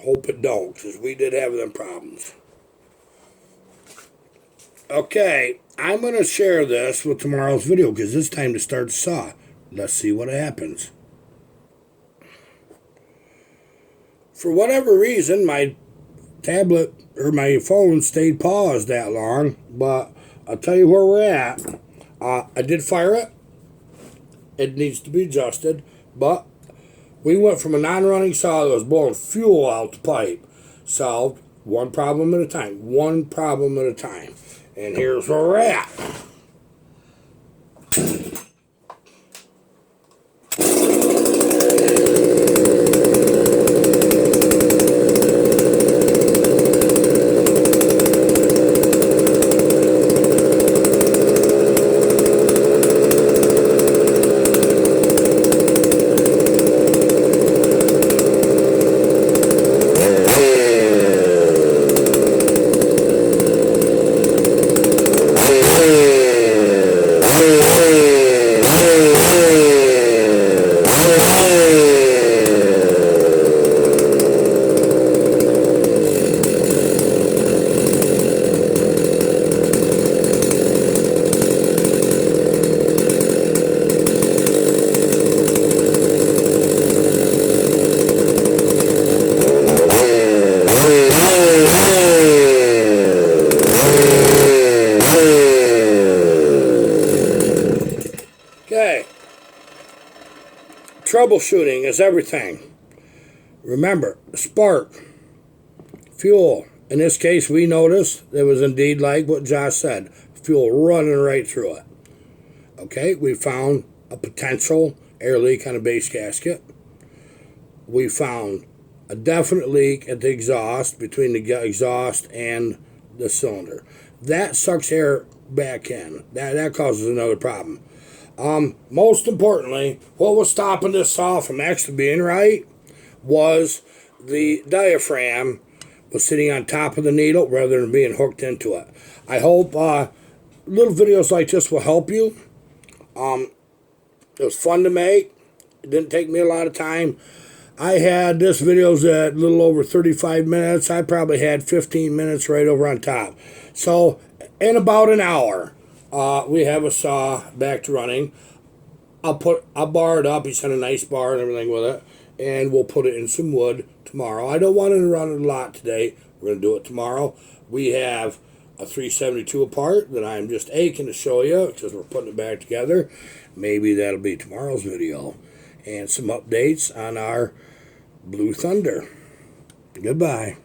Hope it don't, because we did have them problems. Okay, I'm going to share this with tomorrow's video because it's time to start the saw. Let's see what happens. For whatever reason, my tablet or my phone stayed paused that long, but I'll tell you where we're at. I did fire it. It needs to be adjusted, but we went from a non-running saw that was blowing fuel out the pipe. Solved one problem at a time. One problem at a time. And here's where we're at. Okay. Troubleshooting is everything. Remember, spark, fuel. In this case, we noticed it was indeed like what Josh said, fuel running right through it. Okay, we found a potential air leak on a base gasket. We found a definite leak at the exhaust, between the exhaust and the cylinder. That sucks air back in. That causes another problem. Most importantly, what was stopping this saw from actually being right was the diaphragm was sitting on top of the needle rather than being hooked into it. I hope little videos like this will help you. It was fun to make. It didn't take me a lot of time. I had this video's at a little over 35 minutes. I probably had 15 minutes right over on top. So in about an hour, we have a saw back to running. I'll bar it up. He sent a nice bar and everything with it. And we'll put it in some wood tomorrow. I don't want to run it a lot today. We're going to do it tomorrow. We have a 372 apart that I'm just aching to show you because we're putting it back together. Maybe that'll be tomorrow's video. And some updates on our Blue Thunder. Goodbye.